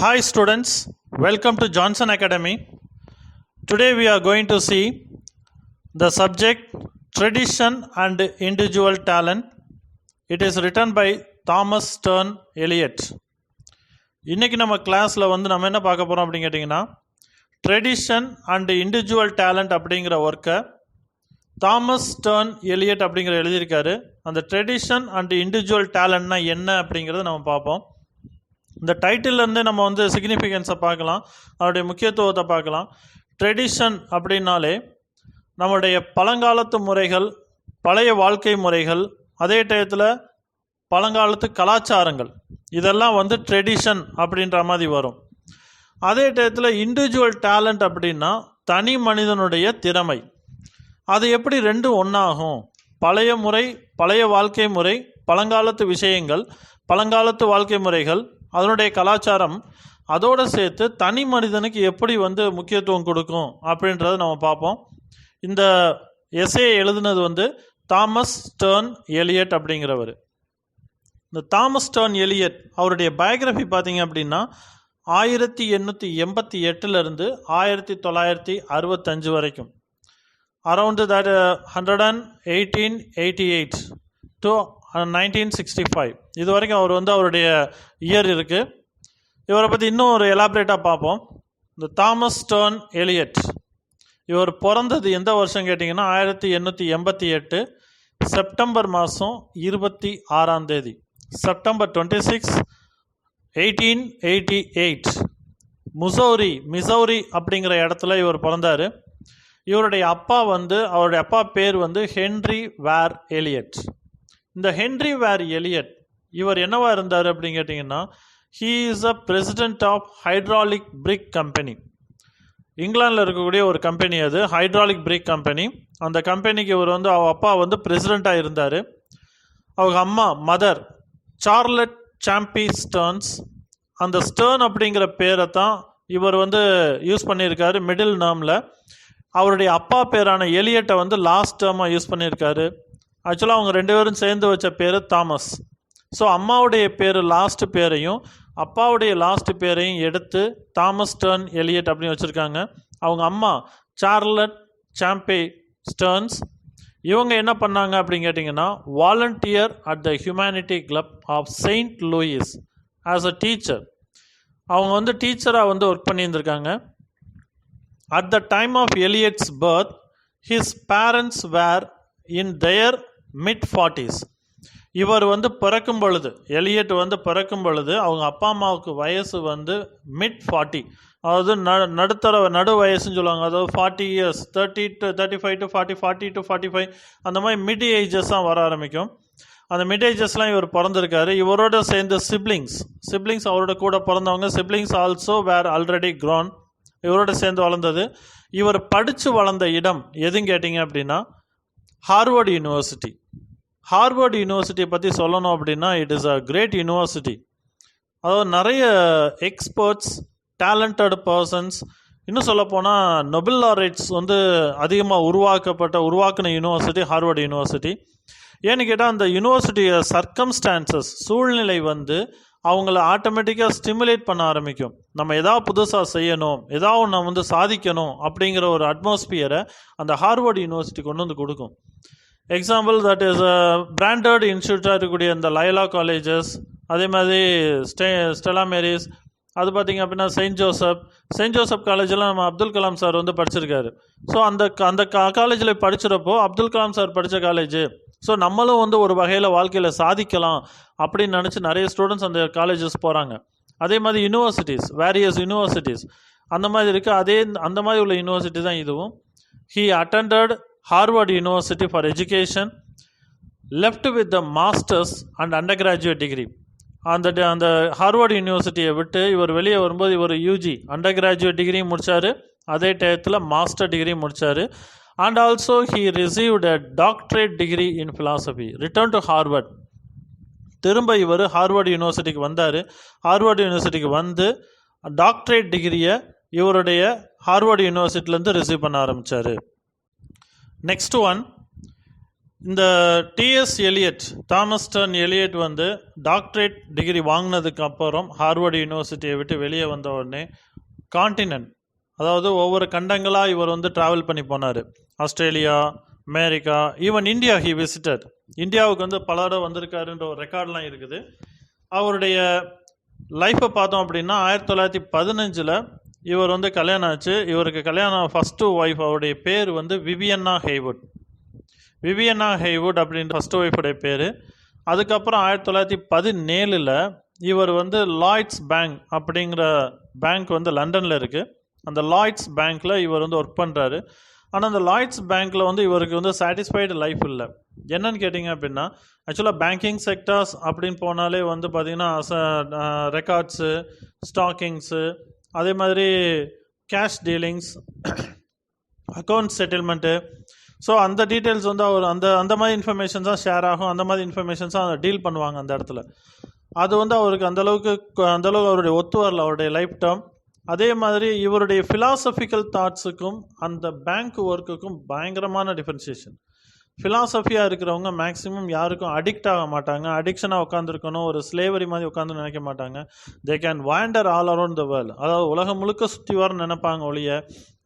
Hi students, welcome to Johnson Academy. Today we are going to see the subject Tradition and Individual Talent. It is written by Thomas Stern Eliot. இன்னைக்கு நம்ம கிளாஸில் நம்ம என்ன பார்க்க போகிறோம் அப்படின்னு கேட்டிங்கன்னா ட்ரெடிஷன் அண்ட் இண்டிவிஜுவல் டேலண்ட் அப்படிங்கிற ஒர்க்கை தாமஸ் ஸ்டர்ன் எலியட் அப்படிங்கிற எழுதியிருக்காரு. அந்த ட்ரெடிஷன் அண்ட் இண்டிவிஜுவல் டேலண்ட்னா என்ன அப்படிங்கிறத நம்ம பார்ப்போம். இந்த டைட்டில்லேருந்து நம்ம சிக்னிஃபிகன்ஸை பார்க்கலாம், அதனுடைய முக்கியத்துவத்தை பார்க்கலாம். ட்ரெடிஷன் அப்படின்னாலே நம்முடைய பழங்காலத்து முறைகள், பழைய வாழ்க்கை முறைகள், அதே டயத்தில் பழங்காலத்து கலாச்சாரங்கள், இதெல்லாம் ட்ரெடிஷன் அப்படின்ற மாதிரி வரும். அதே டயத்தில் இண்டிவிஜுவல் டேலண்ட் அப்படின்னா தனி மனிதனுடைய திறமை. அது எப்படி ரெண்டும் ஒன்றாகும்? பழைய முறை, பழைய வாழ்க்கை முறை, பழங்காலத்து விஷயங்கள், பழங்காலத்து வாழ்க்கை முறைகள், அதனுடைய கலாச்சாரம், அதோடு சேர்த்து தனி மனிதனுக்கு எப்படி முக்கியத்துவம் கொடுக்கும் அப்படின்றத நம்ம பார்ப்போம். இந்த எஸ்ஏ எழுதுனது தாமஸ் ஸ்டர்ன் எலியட் அப்படிங்கிறவர். இந்த தாமஸ் ஸ்டர்ன் எலியட் அவருடைய பயோகிராஃபி பார்த்தீங்க அப்படின்னா 1888 1965 வரைக்கும், அரவுண்டு தட் 1888 to 1965 இது வரைக்கும் அவர் அவருடைய இயர் இருக்குது. இவரை பற்றி இன்னும் ஒரு எலாபரேட்டாக பார்ப்போம். இந்த தாமஸ் ஸ்டர்ன் எலியட் இவர் பிறந்தது எந்த வருஷம் கேட்டிங்கன்னா 1888 செப்டம்பர் மாதம் 26 செப்டம்பர் 26 1888 மிசௌரி அப்படிங்கிற இடத்துல இவர் பிறந்தார். இவருடைய அப்பா அவருடைய அப்பா பேர் ஹென்றி வேர் எலியட். இந்த ஹென்றி வேர் எலியட் இவர் என்னவா இருந்தார் அப்படின்னு கேட்டிங்கன்னா, he is a president of hydraulic brick company. இங்கிலாந்தில் இருக்கக்கூடிய ஒரு கம்பெனி, அது ஹைட்ராலிக் பிரிக் கம்பெனி. அந்த கம்பெனிக்கு இவர் அவங்க அப்பா பிரசிடெண்ட்டாக இருந்தார். அவங்க அம்மா மதர் சார்லட் சாம்பி ஸ்டர்ன்ஸ். அந்த ஸ்டர்ன் அப்படிங்கிற பேரை தான் இவர் யூஸ் பண்ணியிருக்காரு மிடில் நேமில். அவருடைய அப்பா பேரான எலியட்டை லாஸ்ட் டேர்மாக யூஸ் பண்ணியிருக்காரு. ஆக்சுவலாக அவங்க ரெண்டு பேரும் சேர்ந்து வச்ச பேர் தாமஸ். ஸோ அம்மாவுடைய பேர் லாஸ்ட் பேரையும் அப்பாவுடைய லாஸ்ட் பேரையும் எடுத்து தாமஸ் ஸ்டர்ன் எலியட் அப்படின்னு வச்சுருக்காங்க. அவங்க அம்மா சார்லட் சாம்பே ஸ்டர்ன்ஸ். இவங்க என்ன பண்ணாங்க அப்படின்னு கேட்டிங்கன்னா, volunteer at the humanity club of Saint Louis as a teacher. அவங்க டீச்சராக ஒர்க் பண்ணியிருந்திருக்காங்க. At the time of Eliot's birth his parents were in their mid-40s. இவர் பிறக்கும் பொழுது, எலியட் பிறக்கும் பொழுது அவங்க அப்பா அம்மாவுக்கு வயசு mid-40, அதாவது நடு வயசுன்னு சொல்லுவாங்க. அதாவது 40 years, 30 to 35 to 40, 40 to 45 அந்த மாதிரி மிட் ஏஜஸ் தான் வர ஆரம்பிக்கும். அந்த மிட் ஏஜஸ்லாம் இவர் பிறந்திருக்காரு. இவரோட சேர்ந்து சிப்ளிங்ஸ் அவரோட கூட பிறந்தவங்க siblings also were already grown. இவரோட சேர்ந்து வளர்ந்தது. இவர் படித்து வளர்ந்த இடம் எதுன்னு கேட்டிங்க அப்படின்னா ஹார்வர்ட் யூனிவர்சிட்டி. ஹார்வர்ட் யூனிவர்சிட்டியை பற்றி சொல்லணும் அப்படின்னா it is a great university. அதாவது நிறைய எக்ஸ்பர்ட்ஸ், டேலண்டட் பர்சன்ஸ், இன்னும் சொல்லப்போனால் நொபெல் லாரேட்ஸ் அதிகமாக உருவாக்கின யூனிவர்சிட்டி ஹார்வர்ட் யூனிவர்சிட்டி. ஏன்னு கேட்டால் அந்த யூனிவர்சிட்டியை சர்க்கம்ஸ்டான்சஸ், சூழ்நிலை அவங்கள ஆட்டோமேட்டிக்காக ஸ்டிமுலேட் பண்ண ஆரம்பிக்கும். நம்ம எதாவது புதுசாக செய்யணும், ஏதாவது நம்ம சாதிக்கணும் அப்படிங்கிற ஒரு அட்மாஸ்பியரை அந்த ஹார்வர்ட் யூனிவர்சிட்டி கொண்டு கொடுக்கும். எக்ஸாம்பிள் தட் இஸ் பிராண்டட் இன்ஸ்டியூட்டாக இருக்கக்கூடிய இந்த லயலா காலேஜஸ், அதே மாதிரி ஸ்டெலா மேரிஸ், அது பார்த்திங்க அப்படின்னா செயின்ட் ஜோசப் காலேஜில் நம்ம அப்துல் கலாம் சார் படிச்சிருக்காரு. ஸோ அந்த காலேஜில் படிச்சிடப்போ அப்துல் கலாம் சார் படித்த காலேஜ், ஸோ நம்மளும் ஒரு வகையில் வாழ்க்கையில் சாதிக்கலாம் அப்படின்னு நினச்சி நிறைய ஸ்டூடெண்ட்ஸ் அந்த காலேஜஸ் போகிறாங்க. அதே மாதிரி யூனிவர்சிட்டிஸ், வேரியஸ் யூனிவர்சிட்டிஸ் அந்த மாதிரி இருக்குது. அந்த மாதிரி உள்ள யூனிவர்சிட்டி தான் இதுவும். He attended Harvard university for education, left with the masters and under graduate degree. அந்த ஹார்வர்ட் யூனிவர்சிட்டியை விட்டு இவர் வெளியே வரும்போது இவர் யூஜி அண்டர் கிராஜுவேட் டிகிரியும் முடித்தார், அதே டயத்தில் மாஸ்டர் டிகிரியும் முடித்தார். And also he received a doctorate degree in philosophy. Returned to Harvard. திரும்ப இவர் ஹார்வர்ட் யூனிவர்சிட்டிக்கு வந்தார். ஹார்வர்ட் யூனிவர்சிட்டிக்கு டாக்டரேட் டிகிரியை இவருடைய ஹார்வர்ட் யூனிவர்சிட்டிலேருந்து ரிசீவ் பண்ண ஆரம்பித்தார். நெக்ஸ்ட் ஒன், இந்த T S Eliot, Thomas Stearns Eliot வந்து டாக்டரேட் டிகிரி வாங்கினதுக்கு அப்புறம் ஹார்வர்டு யூனிவர்சிட்டியை விட்டு வெளியே வந்த உடனே காண்டினென்ட், அதாவது ஒவ்வொரு கண்டங்களாக இவர் வந்து ட்ராவல் பண்ணி போனார். Australia, America, even India he visited. இந்தியாவுக்கு வந்து பல தடவை வந்திருக்காருன்ற ஒரு ரெக்கார்ட்லாம் இருக்குது. அவருடைய லைஃப்பை பார்த்தோம் அப்படின்னா 1915 இவர் வந்து கல்யாணம் ஆச்சு. இவருக்கு கல்யாணம் ஃபஸ்ட்டு ஒய்ஃப், அவருடைய பேர் வந்து விவியன்னா ஹேவுட். விவியன்னா ஹேவுட் அப்படின்ற ஃபஸ்ட்டு ஒய்ஃபுடைய பேர். அதுக்கப்புறம் 1917 இவர் வந்து லாய்ட்ஸ் பேங்க் அப்படிங்கிற பேங்க் வந்து லண்டனில் இருக்குது. அந்த லாய்ட்ஸ் பேங்க்கில் இவர் வந்து ஒர்க் பண்ணுறாரு. ஆனால் அந்த லாய்ட்ஸ் பேங்க்கில் வந்து இவருக்கு வந்து சாட்டிஸ்ஃபைடு லைஃப் இல்லை. என்னன்னு கேட்டிங்க அப்படின்னா, ஆக்சுவலாக பேங்கிங் செக்டர்ஸ் அப்படின்னு போனாலே வந்து பார்த்திங்கன்னா ரெக்கார்ட்ஸு, ஸ்டாக்கிங்ஸு, அதே மாதிரி cash dealings, account settlement, so அந்த டீட்டெயில்ஸ் வந்து அவர் அந்த மாதிரி இன்ஃபர்மேஷன்ஸ் தான் ஷேர் ஆகும். அந்த மாதிரி இன்ஃபர்மேஷன்ஸாக டீல் பண்ணுவாங்க அந்த இடத்துல. அது வந்து அவருக்கு அந்தளவுக்கு அவருடைய ஒத்து வரல, அவருடைய லைஃப் டேர்ம். அதே மாதிரி இவருடைய ஃபிலாசபிக்கல் தாட்ஸுக்கும் அந்த பேங்க் ஒர்க்குக்கும் பயங்கரமான டிஃபரன்சியேஷன். ஃபிலாசபியாக இருக்கிறவங்க மேக்ஸிமம் யாருக்கும் அடிக்ட் ஆக மாட்டாங்க. அடிக்ஷனாக உட்காந்துருக்கணும், ஒரு ஸ்லேவரி மாதிரி உட்காந்து நினைக்க மாட்டாங்க. They can van der all around the world, அதாவது உலகம் முழுக்க சுற்றி வரன்னு நினைப்பாங்க ஒழிய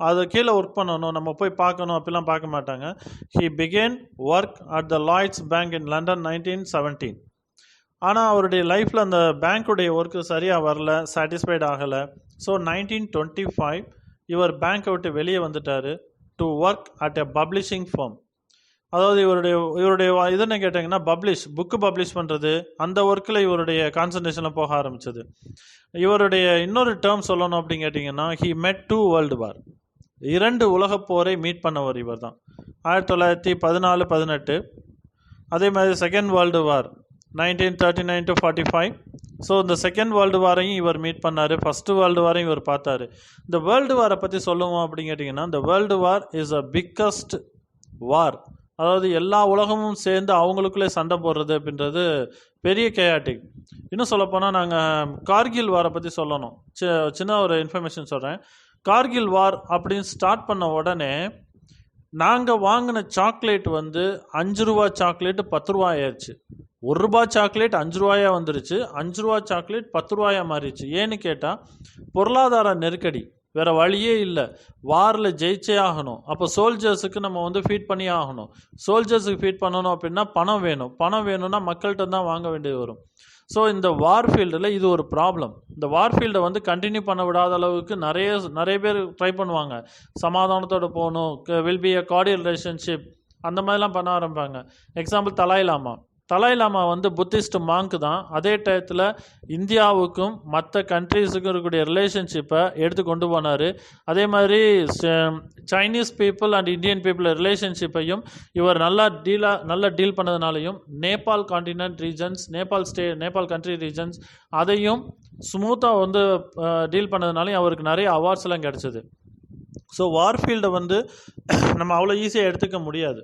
அதை கீழே ஒர்க் பண்ணணும், நம்ம போய் பார்க்கணும் அப்படிலாம் பார்க்க மாட்டாங்க. He began work at the Lloyds bank in London 1917. ஆனால் அவருடைய லைஃப்பில் அந்த பேங்க்குடைய ஒர்க்கு சரியாக வரல, சாட்டிஸ்ஃபைட் ஆகலை. ஸோ 1925 இவர் பேங்க்கை விட்டு வெளியே வந்துட்டார் to work at a publishing firm. அதாவது இவருடைய இது என்ன கேட்டிங்கன்னா, புக்கு பப்ளிஷ் பண்ணுறது, அந்த ஒர்க்கில் இவருடைய கான்சன்ட்ரேஷனில் போக ஆரம்பிச்சது. இவருடைய இன்னொரு டேர்ம் சொல்லணும் அப்படின்னு கேட்டிங்கன்னா, ஹி மெட் 2 வேர்ல்டு வார், 2 உலகப் போரை மீட் பண்ணவர் இவர் தான். 1914-18. அதே மாதிரி செகண்ட் வேர்ல்டு வார் 1939-45. ஸோ இந்த செகண்ட் வேர்ல்டு வாரையும் இவர் மீட் பண்ணார், ஃபஸ்ட்டு வேர்ல்டு வாரையும் இவர் பார்த்தாரு. இந்த வேர்ல்டு வாரை பற்றி சொல்லுவோம் அப்படின்னு கேட்டிங்கன்னா, இந்த world war is a biggest war. அதாவது எல்லா உலகமும் சேர்ந்து அவங்களுக்குள்ளே சண்டை போடுறது அப்படின்றது பெரிய கேயாட்டிக். இன்னும் சொல்லப்போனால் நாங்கள் கார்கில் வாரை பற்றி சொல்லணும். சின்ன ஒரு இன்ஃபர்மேஷன் சொல்கிறேன். கார்கில் வார் அப்படின்னு ஸ்டார்ட் பண்ண உடனே நாங்கள் வாங்கின சாக்லேட் வந்து 5 ரூபா சாக்லேட்டு 10 ரூபா ஆயிடுச்சு. 1 ரூபா சாக்லேட் 5 ரூபாயா வந்துருச்சு, 5 ரூபா சாக்லேட் 10 ரூபாயா மாறிடுச்சு. ஏன்னு கேட்டால் பொருளாதார நெருக்கடி, வேறு வழியே இல்லை. வாரில் ஜெயிச்சே ஆகணும். அப்போ சோல்ஜர்ஸுக்கு நம்ம வந்து ஃபீட் பண்ணி ஆகணும். சோல்ஜர்ஸுக்கு ஃபீட் பண்ணணும் அப்படின்னா பணம் வேணும். பணம் வேணும்னா மக்கள்கிட்ட தான் வாங்க வேண்டியது வரும். ஸோ இந்த வார் ஃபீல்டில் இது ஒரு ப்ராப்ளம். இந்த வார் ஃபீல்டை வந்து கண்டினியூ பண்ண விடாத அளவுக்கு நிறைய பேர் ட்ரை பண்ணுவாங்க. சமாதானத்தோடு போகணும், வில் பி எ கார்டியல் ரிலேஷன்ஷிப், அந்த மாதிரிலாம் பண்ண ஆரம்பிப்பாங்க. எக்ஸாம்பிள் தலாய் லாமா வந்து புத்திஸ்ட் மாங்க் தான். அதே டயத்தில் இந்தியாவுக்கும் மற்ற கண்ட்ரீஸுக்கும் இருக்கக்கூடிய ரிலேஷன்ஷிப்பை எடுத்து கொண்டு போனார். அதே மாதிரி Chinese people and Indian people ரிலேஷன்ஷிப்பையும் இவர் நல்லா டீல் பண்ணதுனாலையும் Nepal continent regions, Nepal country regions அதையும் ஸ்மூத்தாக வந்து டீல் பண்ணதுனாலையும் அவருக்கு நிறைய அவார்ட்ஸ்லாம் கிடச்சிது. ஸோ வார் ஃபீல்டை வந்து நம்ம அவ்வளோ ஈஸியாக எடுத்துக்க முடியாது.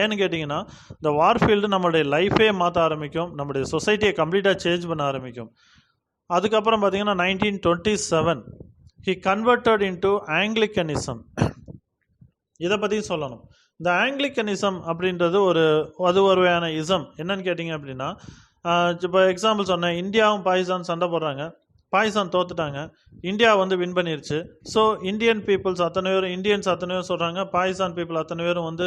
ஏன்னு கேட்டிங்கன்னா, இந்த வார் ஃபீல்டு நம்மளுடைய லைஃபே மாற்ற ஆரம்பிக்கும், நம்முடைய சொசைட்டியை கம்ப்ளீட்டாக சேஞ்ச் பண்ண ஆரம்பிக்கும். அதுக்கப்புறம் பார்த்திங்கன்னா 1927 ஹி கன்வெர்டட் இன்டு ஆங்கிலிக்கனிசம். இதை பற்றியும் சொல்லணும். இந்த ஆங்கிலிக்கனிசம் அப்படின்றது ஒரு வகையான இசம். என்னன்னு கேட்டிங்க அப்படின்னா, இப்போ எக்ஸாம்பிள் சொன்னேன், இந்தியாவும் பாகிஸ்தான் சண்டை போடுறாங்க, பாகிஸ்தான் தோத்துட்டாங்க, இந்தியா வந்து வின் பண்ணிருச்சு. ஸோ இந்தியன்ஸ் அத்தனை பேரும் சொல்கிறாங்க, பாகிஸ்தான் பீப்புள் அத்தனை பேரும் வந்து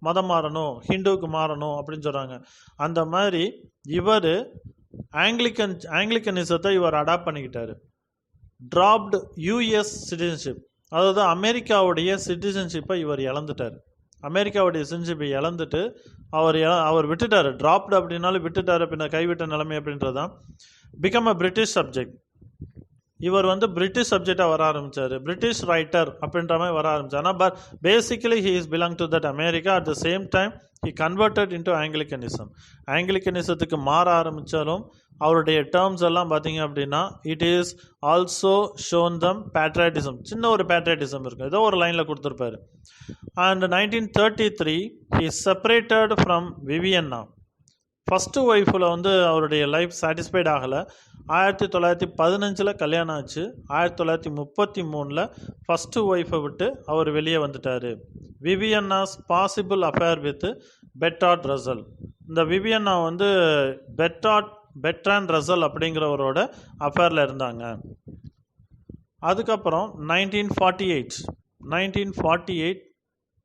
மதம் மாறணும், ஹிந்துவுக்கு மாறணும் அப்படின்னு சொல்கிறாங்க. அந்த மாதிரி இவர் ஆங்கிலிக்கனிசத்தை இவர் அடாப்ட் பண்ணிக்கிட்டாரு. ட்ராப்டு யூஎஸ் சிட்டிசன்ஷிப், அதாவது அமெரிக்காவுடைய சிட்டிசன்ஷிப்பை இவர் இழந்துட்டார். அமெரிக்காவுடைய சிட்டிசன்ஷிப்பை இழந்துட்டு அவர் விட்டுட்டார். ட்ராப்டு அப்படின்னாலும் விட்டுட்டார், அப்படின்னா கைவிட்ட நிலைமை அப்படின்றது தான். Become a British subject. இவர் வந்து பிரிட்டிஷ் சப்ஜெக்டாக வர ஆரம்பித்தார், பிரிட்டிஷ் ரைட்டர் அப்படின்ற மாதிரி வர ஆரம்பித்தார். ஆனால் but basically he is belong to that America. At the same time he converted into Anglicanism. ஆங்கிலிக்கனிசத்துக்கு மாற ஆரம்பித்தாலும் அவருடைய டேர்ம்ஸ் எல்லாம் பார்த்தீங்க அப்படின்னா, it is also shown them patriotism. சின்ன ஒரு பேட்ரியாட்டிசம் இருக்கும், ஏதோ ஒரு லைனில் கொடுத்துருப்பாரு. And 1933 he separated from Vivienne. First ஒய்ஃபில் வந்து அவருடைய லைஃப் சாட்டிஸ்ஃபைட் ஆகலை. 1915 கல்யாணம் ஆச்சு. 1933 ஃபஸ்ட்டு ஒய்ஃபை விட்டு அவர் வெளியே வந்துட்டார். Vivienne's possible affair with Bertrand Russell. இந்த விவியன்னா வந்து பெர்ட்ராண்ட் ரசல் அப்படிங்கிறவரோட அஃபேரில் இருந்தாங்க. அதுக்கப்புறம் 1948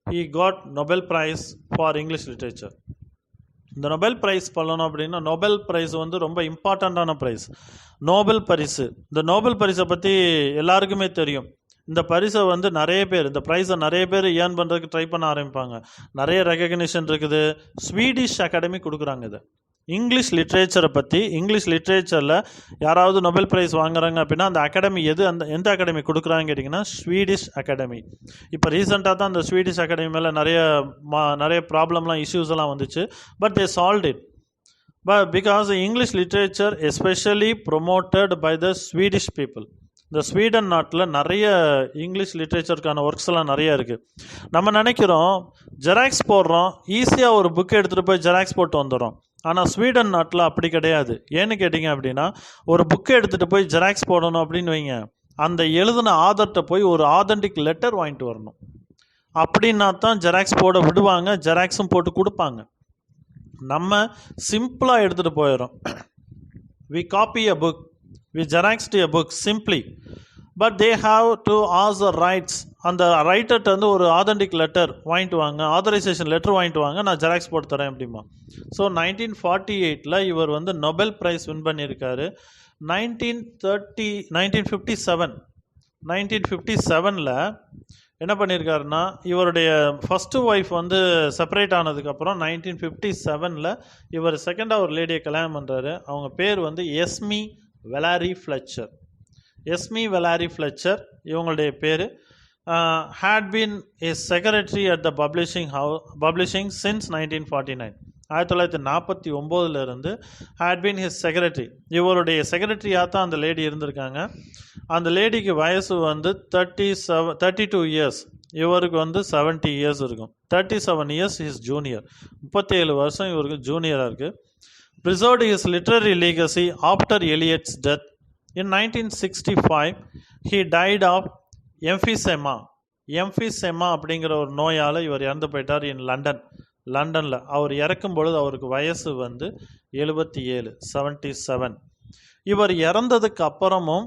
he got Nobel prize for English literature. இந்த நொபெல் ப்ரைஸ் பண்ணணும் அப்படின்னா, நொபெல் ப்ரைஸ் வந்து ரொம்ப இம்பார்ட்டண்ட்டான ப்ரைஸ், நோபல் பரிசு. இந்த நோபல் பரிசை பற்றி எல்லாருக்குமே தெரியும். இந்த பரிசை வந்து இந்த ப்ரைஸை நிறைய பேர் ஏர்ன் பண்ணுறதுக்கு ட்ரை பண்ண ஆரம்பிப்பாங்க. நிறைய ரெகக்னிஷன் இருக்குது. ஸ்வீடிஷ் அகாடமி கொடுக்குறாங்க இதை. இங்கிலீஷ் லிட்ரேச்சரை பற்றி, இங்கிலீஷ் லிட்ரேச்சரில் யாராவது நொபெல் ப்ரைஸ் வாங்குறாங்க அப்படின்னா அந்த அகாடமி எந்த அகாடமி கொடுக்குறாங்கன்னு கேட்டிங்கன்னா ஸ்வீடிஷ் அகாடமி. இப்போ ரீசெண்டாக தான் அந்த ஸ்வீடிஷ் அகாடமி மேலே நிறைய ப்ராப்ளம்லாம், இஷ்யூஸ் எல்லாம் வந்துச்சு. But they solved it. But because English literature especially promoted by the Swedish people. இந்த ஸ்வீடன் நாட்டில் நிறைய இங்கிலீஷ் லிட்ரேச்சருக்கான ஒர்க்ஸ் எல்லாம் நிறைய இருக்குது. நம்ம நினைக்கிறோம் ஜெராக்ஸ் போடுறோம், ஈஸியாக ஒரு புக் எடுத்துகிட்டு போய் ஜெராக்ஸ் போட்டு வந்துடுறோம். ஆனால் ஸ்வீடன் நாட்டில் அப்படி கிடையாது. ஏன்னு கேட்டிங்க அப்படின்னா, ஒரு புக்கை எடுத்துகிட்டு போய் ஜெராக்ஸ் போடணும் அப்படின்னு வைங்க, அந்த எழுதின ஆதர்கிட்ட போய் ஒரு ஆதென்டிக் லெட்டர் வாங்கிட்டு வரணும். அப்படின்னா தான் ஜெராக்ஸ் போட விடுவாங்க, ஜெராக்ஸும் போட்டு கொடுப்பாங்க. நம்ம சிம்பிளாக எடுத்துகிட்டு போயிடும். we copy a book, we xeroxed a book simply, but they have to ask the rights. அந்த ரைட்டர்கிட்ட வந்து ஒரு ஆதென்டிக் லெட்டர் வாங்கிட்டு வாங்க, ஆதரைசேஷன் லெட்டர் வாங்கிட்டு வாங்க, நான் ஜெராக்ஸ் போட்டு தரேன் அப்படிமா. ஸோ 1948 இவர் வந்து நொபெல் ப்ரைஸ் வின் பண்ணியிருக்காரு. 1957 என்ன பண்ணியிருக்காருன்னா, இவருடைய ஃபஸ்ட்டு ஒய்ஃப் வந்து செப்பரேட் ஆனதுக்கப்புறம் 1957 இவர் செகண்டாக ஒரு லேடியை கல்யாணம் பண்ணுறாரு. அவங்க பேர் வந்து எஸ்மி வெலாரி ஃப்ளெச்சர். இவங்களுடைய பேர். had been a secretary at the publishing since 1949. 1949 had been his secretary. இவருடைய செக்ரட்டரியாக தான் அந்த லேடி இருந்திருக்காங்க. அந்த லேடிக்கு வயசு வந்து 32 இயர்ஸ், இவருக்கு வந்து 70 இயர்ஸ் இருக்கும். 37 இயர்ஸ் his ஜூனியர், 37 வருஷம் இவருக்கு ஜூனியராக இருக்குது. preserved his literary legacy after Eliot's death. In 1965 he died of emphysema அப்படிங்கிற ஒரு நோயால் இவர் இறந்து போயிட்டார். லண்டனில் அவர் இறக்கும் பொழுது அவருக்கு வயசு வந்து 77. இவர் இறந்ததுக்கு அப்புறமும்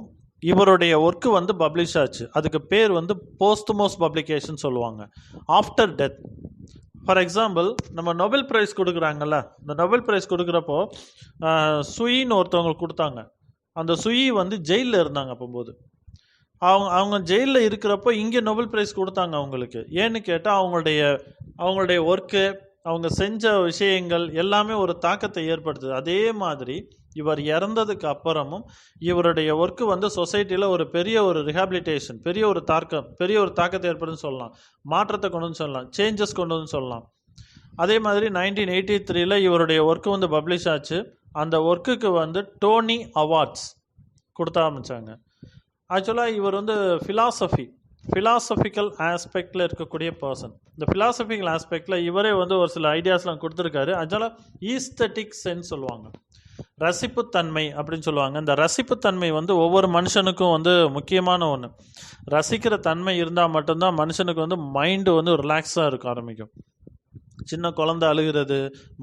இவருடைய ஒர்க்கு வந்து பப்ளிஷ் ஆச்சு. அதுக்கு பேர் வந்து போஸ்ட்மோஸ் பப்ளிகேஷன் சொல்லுவாங்க, ஆஃப்டர் டெத். ஃபார் எக்ஸாம்பிள், நம்ம நொபெல் ப்ரைஸ் கொடுக்குறாங்கல்ல, இந்த நொபெல் ப்ரைஸ் கொடுக்குறப்போ சுயின்னு ஒருத்தவங்களுக்கு கொடுத்தாங்க. அந்த சுயி வந்து ஜெயிலில் இருந்தாங்க. அப்போது அவங்க ஜெயிலில் இருக்கிறப்போ இங்கே நொபெல் ப்ரைஸ் கொடுத்தாங்க அவங்களுக்கு. ஏன்னு கேட்டால் அவங்களுடைய ஒர்க்கு, அவங்க செஞ்ச விஷயங்கள் எல்லாமே ஒரு தாக்கத்தை ஏற்படுத்துது. அதே மாதிரி இவர் இறந்ததுக்கு அப்புறமும் இவருடைய ஒர்க்கு வந்து சொசைட்டியில் ஒரு பெரிய ஒரு ரிஹாபிலிட்டேஷன், பெரிய ஒரு தாக்கத்தை ஏற்படுதுன்னு சொல்லலாம், மாற்றத்தை கொண்டு வந்து சொல்லலாம், சேஞ்சஸ் கொண்டு வந்து சொல்லலாம். அதே மாதிரி 1983 இவருடைய ஒர்க்கு வந்து பப்ளிஷ் ஆச்சு. அந்த ஒர்க்குக்கு வந்து டோனி அவார்ட்ஸ் கொடுத்த ஆரம்பித்தாங்க. ஆக்சுவலாக இவர் வந்து ஃபிலாசபிக்கல் ஆஸ்பெக்டில் இருக்கக்கூடிய பர்சன். இந்த ஃபிலாசபிக்கல் ஆஸ்பெக்டில் இவரே வந்து ஒரு சில ஐடியாஸ்லாம் கொடுத்துருக்காரு. ஆக்சுவலாக ஈஸ்தட்டிக் சென்ஸ் சொல்லுவாங்க, ரசிப்புத்தன்மை அப்படின்னு சொல்லுவாங்க. இந்த ரசிப்புத்தன்மை வந்து ஒவ்வொரு மனுஷனுக்கும் வந்து முக்கியமான ஒன்று. ரசிக்கிற தன்மை இருந்தால் மட்டும்தான் மனுஷனுக்கு வந்து மைண்டு வந்து ரிலாக்ஸாக இருக்க ஆரம்பிக்கும். சின்ன குழந்தை அழுகிறது,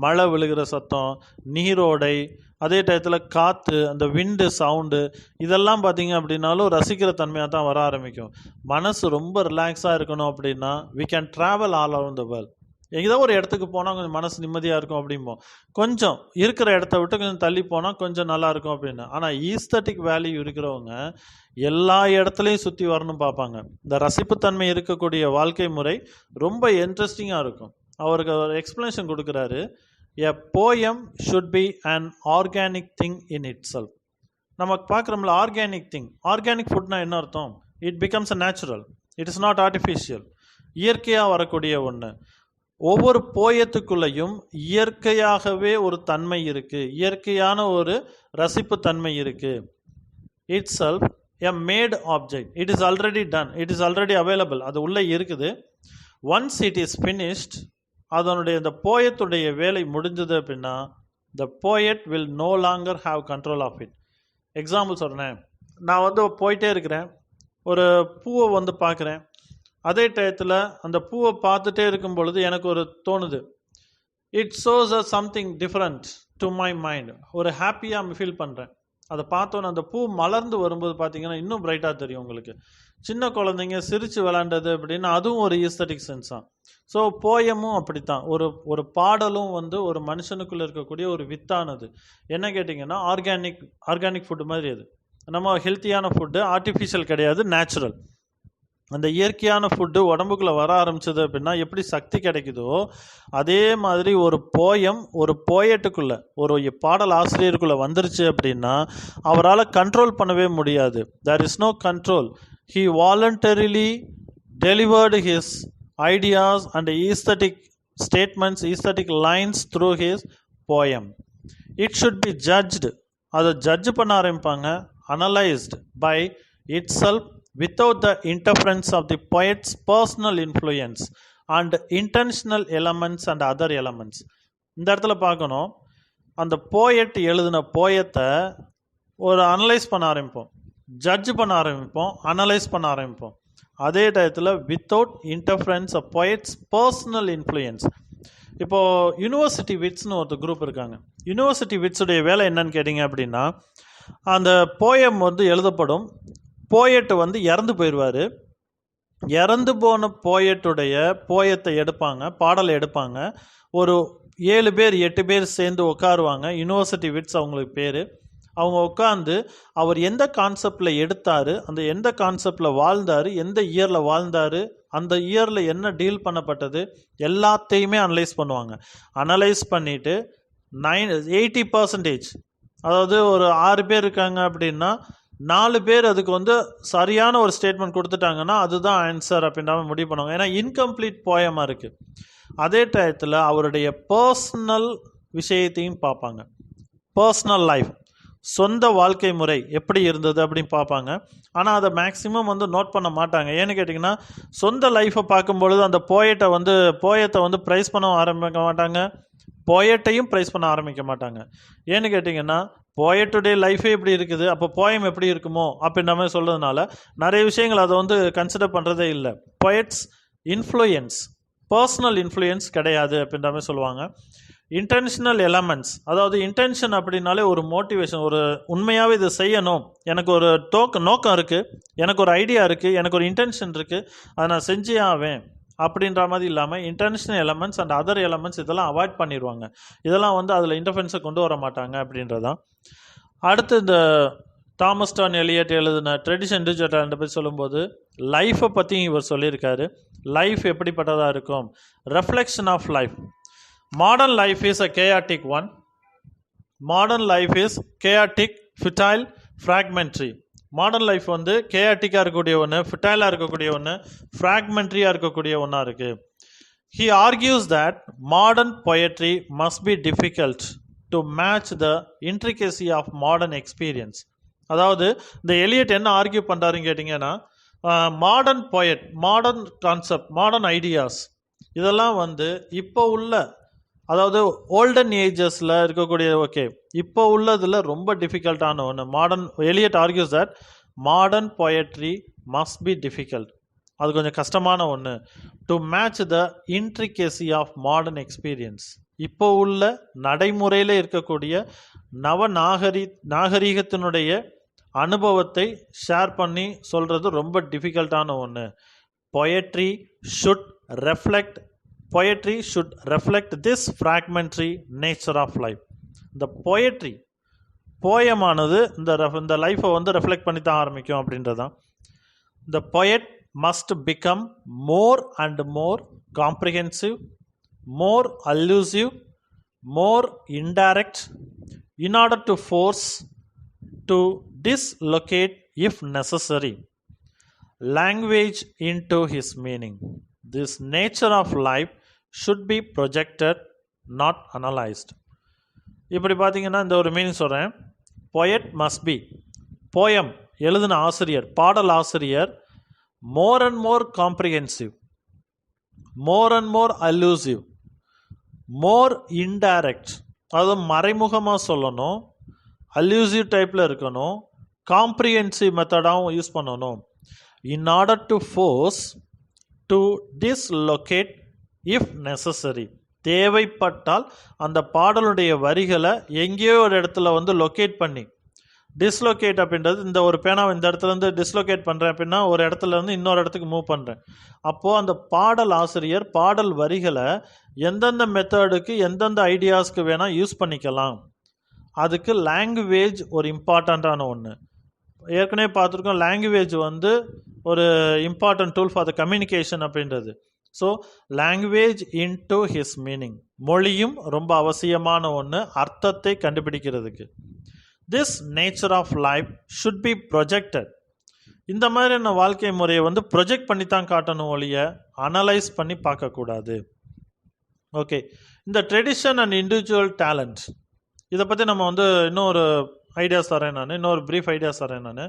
மழை விழுகிற சத்தம், நீரோடை, அதே டயத்தில் காற்று, அந்த விண்டு சவுண்டு, இதெல்லாம் பார்த்திங்க அப்படின்னாலும் ரசிக்கிற தன்மையாக தான் வர ஆரம்பிக்கும். மனசு ரொம்ப ரிலாக்ஸாக இருக்கணும் அப்படின்னா we can travel all around the world. ஏதோ ஒரு இடத்துக்கு போனால் கொஞ்சம் மனசு நிம்மதியாக இருக்கும் அப்படிம்போம். கொஞ்சம் இருக்கிற இடத்த விட்டு கொஞ்சம் தள்ளி போனால் கொஞ்சம் நல்லாயிருக்கும் அப்படின்னு. ஆனால் ஈஸ்தட்டிக் வேல்யூ இருக்கிறவங்க எல்லா இடத்துலையும் சுற்றி வரணும் பார்ப்பாங்க. இந்த ரசிப்புத்தன்மை இருக்கக்கூடிய வாழ்க்கை முறை ரொம்ப இன்ட்ரெஸ்டிங்காக இருக்கும். அவருக்கு ஒரு எக்ஸ்பிளனேஷன் கொடுக்குறாரு. எ poem should be an organic thing in it self. நமக்கு பார்க்குறோம்ல ஆர்கானிக் திங், ஆர்கானிக் ஃபுட்னா என்ன அர்த்தம்? It becomes a natural, it is not artificial, இயற்கையாக வரக்கூடிய ஒன்று. ஒவ்வொரு போயத்துக்குள்ளேயும் இயற்கையாகவே ஒரு தன்மை இருக்குது, இயற்கையான ஒரு ரசிப்பு தன்மை இருக்குது. Itself a made object, it is already done, it is already available, அது உள்ளே இருக்குது. ஒன்ஸ் இட் இஸ் ஃபினிஷ்ட், அதனுடைய இந்த போயத்துடைய வேலை முடிஞ்சது அப்படின்னா the poet will no longer have control of it. Example சொல்கிறேன். நான் வந்து போயிட்டே இருக்கிறேன், ஒரு பூவை வந்து பார்க்குறேன். அதே டயத்தில் அந்த பூவை பார்த்துட்டே இருக்கும் பொழுது எனக்கு ஒரு தோணுது, it shows a something different to my mind. ஒரு ஹாப்பியாக ஃபீல் பண்ணுறேன். அதை பார்த்தோன்னே அந்த பூ மலர்ந்து வரும்போது பார்த்தீங்கன்னா இன்னும் பிரைட்டாக தெரியும் உங்களுக்கு. சின்ன குழந்தைங்க சிரித்து விளாண்டது அப்படின்னா அதுவும் ஒரு ஈஸ்தட்டிக் சென்ஸ் தான். ஸோ போயமும் அப்படித்தான். ஒரு பாடலும் வந்து ஒரு மனுஷனுக்குள்ளே இருக்கக்கூடிய ஒரு வித்தானது. என்ன கேட்டிங்கன்னா ஆர்கானிக் ஃபுட்டு மாதிரி அது. நம்ம ஹெல்த்தியான ஃபுட்டு, ஆர்டிஃபிஷியல் கிடையாது, நேச்சுரல். அந்த இயற்கையான ஃபுட்டு உடம்புக்குள்ளே வர ஆரம்பிச்சது அப்படின்னா எப்படி சக்தி கிடைக்குதோ அதே மாதிரி ஒரு போயம் ஒரு போயட்டுக்குள்ளே ஒரு பாடல் ஆசிரியருக்குள்ளே வந்துருச்சு அப்படின்னா அவரால் கண்ட்ரோல் பண்ணவே முடியாது. There is no control. He voluntarily delivered his ideas and aesthetic statements, aesthetic lines through his poem. It should be judged. அதை ஜட்ஜ் பண்ண ஆரம்பிப்பாங்க. Analysed by itself without the interference of the poet's personal influence and intentional elements and other elements. இந்த இடத்துல பார்க்கணும், அந்த poet எழுதின போயத்தை ஒரு analyse பண்ண ஆரம்பிப்போம், ஜட்ஜ் பண்ண ஆரம்பிப்போம், அனலைஸ் பண்ண ஆரம்பிப்போம். அதே டயத்தில் without interference of poets personal influence. இப்போது யூனிவர்சிட்டி விட்ஸ்னு ஒரு குரூப் இருக்காங்க. யூனிவர்சிட்டி விட்ஸுடைய வேலை என்னன்னு கேட்டிங்க அப்படின்னா, அந்த போயம் வந்து எழுதப்படும், போயட்டு வந்து இறந்து போயிடுவார். இறந்து போன போயட்டுடைய போயத்தை எடுப்பாங்க, பாடலை எடுப்பாங்க. ஒரு 7 பேர் 8 பேர் சேர்ந்து உட்காருவாங்க. யூனிவர்சிட்டி விட்ஸ் அவங்களுக்கு பேர். அவங்க உட்காந்து அவர் எந்த கான்செப்டில் எடுத்தார், அந்த எந்த கான்செப்டில் வாழ்ந்தார், எந்த இயரில் வாழ்ந்தார், அந்த இயரில் என்ன டீல் பண்ணப்பட்டது எல்லாத்தையுமே அனலைஸ் பண்ணுவாங்க. அனலைஸ் பண்ணிவிட்டு 80%, அதாவது ஒரு 6 பேர் இருக்காங்க அப்படின்னா 4 பேர் அதுக்கு வந்து சரியான ஒரு ஸ்டேட்மெண்ட் கொடுத்துட்டாங்கன்னா அதுதான் ஆன்சர் அப்படின்ற முடிவு பண்ணுவாங்க. ஏன்னா இன்கம்ப்ளீட் போயமாக இருக்குது. அதே டயத்தில் அவருடைய பர்சனல் விஷயத்தையும் பார்ப்பாங்க. பர்சனல் லைஃப், சொந்த வாழ்க்கை முறை எப்படி இருந்தது அப்படின்னு பார்ப்பாங்க. ஆனால் அதை மேக்ஸிமம் வந்து நோட் பண்ண மாட்டாங்க. ஏன்னு கேட்டிங்கன்னா சொந்த லைஃப்பை பார்க்கும்பொழுது அந்த போயத்தை வந்து ப்ரைஸ் பண்ண ஆரம்பிக்க மாட்டாங்க, போயட்டையும் ப்ரைஸ் பண்ண ஆரம்பிக்க மாட்டாங்க. ஏன்னு கேட்டிங்கன்னா போயட்டுடைய லைஃபே எப்படி இருக்குது, அப்போ போயம் எப்படி இருக்குமோ அப்படின்ற மாதிரி சொல்கிறதுனால நிறைய விஷயங்கள் அதை வந்து கன்சிடர் பண்ணுறதே இல்லை. போயட்ஸ் இன்ஃப்ளூயன்ஸ், பர்சனல் இன்ஃப்ளூயன்ஸ் கிடையாது அப்படின்ற மாதிரி சொல்லுவாங்க. இன்டென்ஷனல் எலமெண்ட்ஸ், அதாவது இன்டென்ஷன் அப்படின்னாலே ஒரு மோட்டிவேஷன், ஒரு உண்மையாகவே இதை செய்யணும், எனக்கு ஒரு நோக்கம் இருக்குது, எனக்கு ஒரு ஐடியா இருக்குது, எனக்கு ஒரு இன்டென்ஷன் இருக்குது, அதை நான் செஞ்சே ஆவேன் அப்படின்ற மாதிரி இல்லாமல் intentional elements and other elements இதெல்லாம் அவாய்ட் பண்ணிடுவாங்க. இதெல்லாம் வந்து அதில் இன்டர்ஃபரன்ஸை கொண்டு வர மாட்டாங்க அப்படின்றதான். அடுத்து இந்த தாமஸ் டான் எலியட் எழுதின ட்ரெடிஷன் டிஜிட்டல் பற்றி சொல்லும்போது லைஃப்பை பற்றி இவர் சொல்லியிருக்காரு. லைஃப் எப்படிப்பட்டதாக இருக்கும், reflection of life. Modern life is a chaotic one. Modern life is chaotic, futile, fragmentary. Modern life வந்து கேயாட்டிக்காக இருக்கக்கூடிய ஒன்று, ஃபிட்டைலாக இருக்கக்கூடிய ஒன்று, ஃப்ராக்மெண்ட்ரியாக இருக்கக்கூடிய ஒன்றா இருக்குது. He argues that modern poetry must be difficult to match the intricacy of modern experience. அதாவது இந்த எலியட் என்ன ஆர்கியூ பண்ணுறாருன்னு கேட்டிங்கன்னா, modern poet, modern concept, modern ideas இதெல்லாம் வந்து இப்போ உள்ள, அதாவது ஓல்டன் ஏஜஸில் இருக்கக்கூடிய இப்போ உள்ளதில் ரொம்ப டிஃபிகல்ட்டான ஒன்று. Eliot argues that modern poetry must be difficult, அது கொஞ்சம் கஷ்டமான ஒன்று. To match the intricacy of modern experience, இப்போ உள்ள நடைமுறையில் இருக்கக்கூடிய நாகரீகத்தினுடைய அனுபவத்தை ஷேர் பண்ணி சொல்கிறது ரொம்ப டிஃபிகல்ட்டான ஒன்று. Poetry should reflect this fragmentary nature of life. இந்த பொயட்ரி, போயமானது இந்த லைஃப்பை வந்து ரெஃப்ளெக்ட் பண்ணி தான் ஆரம்பிக்கும் அப்படின்றதான். The poet must become more and more comprehensive, more allusive, more indirect in order to force to dislocate, if necessary, language into his meaning. This nature of life should be projected, not analyzed. இப்படி பார்த்தீங்கன்னா இந்த ஒரு meaning சொல்கிறேன். poet must be, poem எழுதின ஆசிரியர், பாடல் ஆசிரியர், more and more comprehensive, more and more allusive, more indirect, அதாவது மறைமுகமாக சொல்லணும், allusive டைப்பில் இருக்கணும், காம்ப்ரிஹென்சிவ் மெத்தடாகவும் யூஸ் பண்ணணும். in order to force to dislocate, if necessary, தேவைப்பட்டால் அந்த பாடலுடைய வரிகளை எங்கேயோ ஒரு இடத்துல வந்து லொக்கேட் பண்ணி, டிஸ்லொகேட் அப்படின்றது இந்த ஒரு பேனாவை இந்த இடத்துல இருந்து டிஸ்லொகேட் பண்ணுறேன் அப்படின்னா ஒரு இடத்துல இருந்து இன்னொரு இடத்துக்கு மூவ் பண்ணுறேன். அப்போது அந்த பாடல் ஆசிரியர் பாடல் வரிகளை எந்தெந்த மெத்தடுக்கு எந்தெந்த ஐடியாஸ்க்கு வேணால் யூஸ் பண்ணிக்கலாம். அதுக்கு லாங்குவேஜ் ஒரு இம்பார்ட்டண்ட்டான ஒன்று. ஏற்கனவே பார்த்துருக்கோம், லாங்குவேஜ் வந்து ஒரு important tool for the communication அப்படின்றது. So language into his meaning, மொழியும் ரொம்ப அவசியமான ஒன்று அர்த்தத்தை கண்டுபிடிக்கிறதுக்கு. This nature of life should be projected. இந்த மாதிரியான வாழ்க்கை முறையை வந்து ப்ரொஜெக்ட் பண்ணி தான் காட்டணும் ஒழிய அனலைஸ் பண்ணி பார்க்கக்கூடாது. ஓகே, இந்த ட்ரெடிஷன் அண்ட் இண்டிவிஜுவல் டேலண்ட் இதை பற்றி நம்ம வந்து இன்னொரு ஐடியாஸ் தரேன் நான், இன்னொரு ப்ரீஃப் ஐடியாஸ் தரேன் நான்.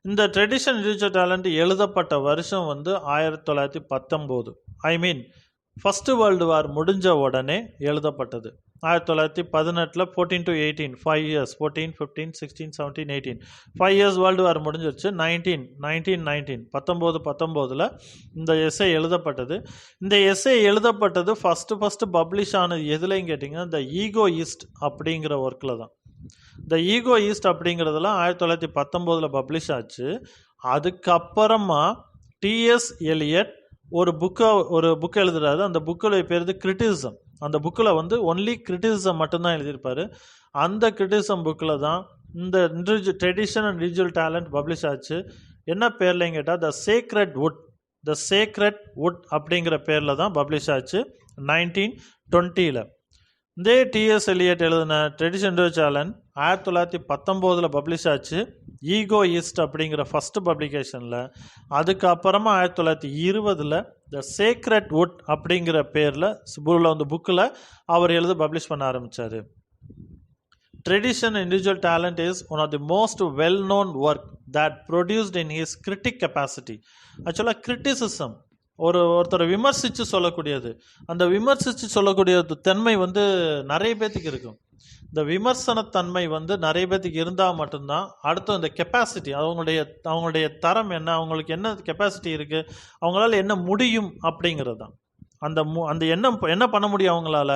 இந்த ட்ரெடிஷன் இண்டிவிஜுவல் டேலண்ட் எழுதப்பட்ட வருஷம் வந்து 1919. ஐ மீன் ஃபஸ்ட்டு வேர்ல்டு வார் முடிஞ்ச உடனே எழுதப்பட்டது. 1918 14 to 18 5 years, 14 15 16 17 18 5 years world war முடிஞ்சிருச்சு. 1919 இந்த எஸ்ஸே எழுதப்பட்டது. இந்த எஸ்ஸே எழுதப்பட்டது ஃபஸ்ட்டு பப்ளிஷ் ஆனது எதுலையும் கேட்டிங்கன்னா இந்த ஈகோயிஸ்ட் அப்படிங்கிற ஒர்க்கில் தான். இந்த ஈகோயிஸ்ட் அப்படிங்கிறதுலாம் 1919 பப்ளிஷ் ஆச்சு. அதுக்கப்புறமா டிஎஸ் எலியட் ஒரு புக்கு எழுதுறாரு. அந்த புக்கில் பேர் கிரிட்டிசிசம். அந்த புக்கில் வந்து ஒன்லி கிரிட்டிசிசம் மட்டும்தான் எழுதியிருப்பார். அந்த கிரிட்டிசிசம் புக்கில் தான் இந்த tradition and individual talent publish ஆச்சு. என்ன பேர்லையும் கேட்டால் த சேக்ரெட் வுட் அப்படிங்கிற பேரில் தான் பப்ளிஷ் ஆச்சு 1920. இதே டிஎஸ் எலியட் எழுதின ட்ரெடிஷன் இண்டிவிஜுவல் டேலண்ட் 1919 பப்ளிஷ் ஆச்சு ஈகோயிஸ்ட் அப்படிங்கிற ஃபஸ்ட்டு பப்ளிகேஷனில். அதுக்கப்புறமா 1920 த சேக்ரெட் வுட் அப்படிங்கிற பேரில் அந்த புக்கில் அவர் பப்ளிஷ் பண்ண ஆரம்பித்தார். Tradition individual talent is one of the most well known work that produced in his critic capacity. ஆக்சுவலாக கிரிட்டிசிசம் ஒருத்தரை விமர்சித்து சொல்லக்கூடியது. அந்த விமர்சித்து சொல்லக்கூடிய தன்மை வந்து நிறைய பேர்த்துக்கு இருக்கும். இந்த விமர்சனத்தன்மை வந்து நிறைய பேர்த்துக்கு இருந்தால் மட்டும்தான் அடுத்து அந்த கெப்பாசிட்டி, அவங்களுடைய தரம் என்ன, அவங்களுக்கு என்ன கெப்பாசிட்டி இருக்குது, அவங்களால என்ன முடியும் அப்படிங்கிறது தான். அந்த என்ன பண்ண முடியும் அவங்களால.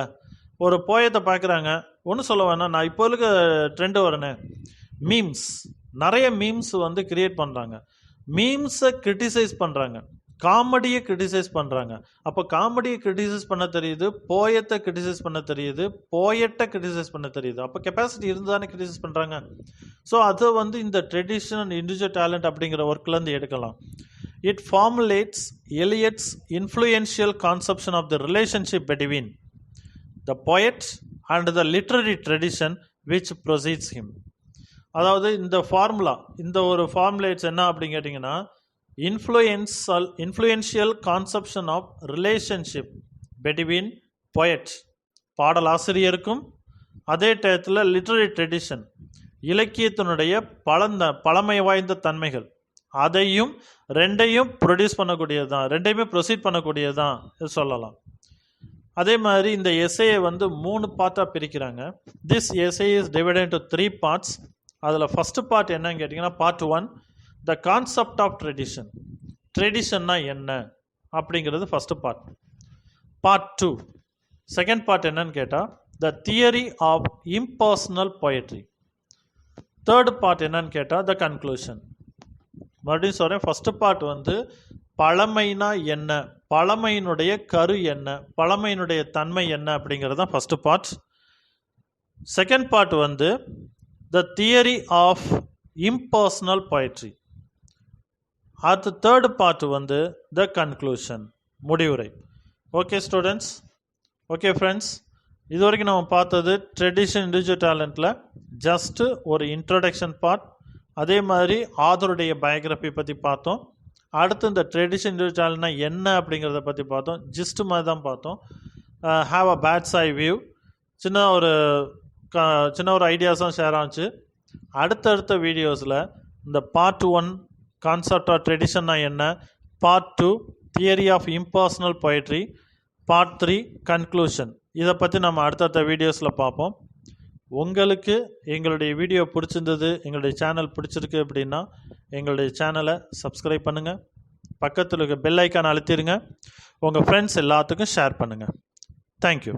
ஒரு போயத்தை பார்க்குறாங்க, ஒன்றும் சொல்ல வேணாம், நான் இப்போ இருக்க ட்ரெண்டு வரேனே மீம்ஸ், நிறைய மீம்ஸ் வந்து கிரியேட் பண்ணுறாங்க, மீம்ஸை கிரிட்டிசைஸ் பண்ணுறாங்க, காமெடியை கிரிட்டிசைஸ் பண்ணுறாங்க. அப்போ காமெடியை கிரிட்டிசைஸ் பண்ண தெரியுது, போயத்தை கிரிட்டிசைஸ் பண்ண தெரியுது, போயட்டை கிரிட்டிசைஸ் பண்ண தெரியுது. அப்போ கெப்பாசிட்டி இருந்து தானே கிரிட்டிசைஸ் பண்ணுறாங்க. ஸோ அதை வந்து இந்த ட்ரெடிஷன் அண்ட் இண்டிவிஜுவல் டேலண்ட் அப்படிங்கிற ஒர்க்லேருந்து எடுக்கலாம். It formulates Eliot's influential conception of the relationship between the poet and the literary tradition which precedes him. அதாவது இந்த ஃபார்முலா, இந்த ஒரு ஃபார்முலேட்ஸ் என்ன அப்படின்னு கேட்டிங்கன்னா, influential conception of relationship between poet, பாடலாசிரியருக்கும், அதே டயத்தில் லிட்ரரி ட்ரெடிஷன், இலக்கியத்தினுடைய பழமை வாய்ந்த தன்மைகள், அதையும் ரெண்டையும் ப்ரொடியூஸ் பண்ணக்கூடியது தான், ரெண்டையுமே ப்ரொசீட் பண்ணக்கூடியது தான் சொல்லலாம். அதே மாதிரி இந்த எஸ்ஏயை வந்து 3 பார்ட்டாக பிரிக்கிறாங்க. This essay is divided into 3 parts. அதில் ஃபஸ்ட்டு பார்ட் என்னன்னு கேட்டிங்கன்னா, part 1 the concept of tradition, ட்ரெடிஷன்னா என்ன அப்படிங்கிறது first part. Part 2 second part என்னன்னு கேட்டால் the theory of impersonal poetry. Third part என்னன்னு கேட்டால் த கன்க்ளூஷன். மறுபடியும் சொல்கிறேன், ஃபஸ்ட்டு பார்ட் வந்து பழமைனா என்ன, பழமையினுடைய கரு என்ன, பழமையினுடைய தன்மை என்ன அப்படிங்கிறது தான் ஃபஸ்ட்டு பார்ட். செகண்ட் பார்ட் வந்து the theory of impersonal poetry. அடுத்து தேர்டு பார்ட் வந்து த கன்க்ளூஷன், முடிவுரை. ஓகே ஸ்டூடெண்ட்ஸ், ஓகே ஃப்ரெண்ட்ஸ், இது வரைக்கும் நம்ம பார்த்தது ட்ரெடிஷன் இண்டிவிஜுவல் டேலண்ட்டில் ஜஸ்ட்டு ஒரு இன்ட்ரடக்ஷன் பார்ட். அதே மாதிரி ஆதருடைய பயோகிராஃபி பற்றி பார்த்தோம். அடுத்து இந்த ட்ரெடிஷன் இண்டிவிஜுவல் டேலண்ட்னா என்ன அப்படிங்கிறத பற்றி பார்த்தோம். ஜிஸ்ட் மாதிரி தான் பார்த்தோம். Have a bird's eye view, சின்ன ஒரு ஐடியாஸும் ஷேர் ஆச்சு. அடுத்தடுத்த வீடியோஸில் இந்த பார்ட் 1 கான்செப்ட் ஆஃப் ட்ரெடிஷன்னா என்ன, part 2 theory of impersonal poetry, part 3 conclusion, இதை பற்றி நம்ம அடுத்தடுத்த வீடியோஸில் பார்ப்போம். உங்களுக்கு எங்களுடைய வீடியோ பிடிச்சிருந்தது, எங்களுடைய சேனல் பிடிச்சிருக்கு அப்படின்னா எங்களுடைய சேனலை சப்ஸ்கிரைப் பண்ணுங்கள், பக்கத்தில் இருக்க பெல் ஐக்கான் அழுத்திடுங்க, உங்கள் ஃப்ரெண்ட்ஸ் எல்லாத்துக்கும் ஷேர் பண்ணுங்கள். தேங்க்யூ.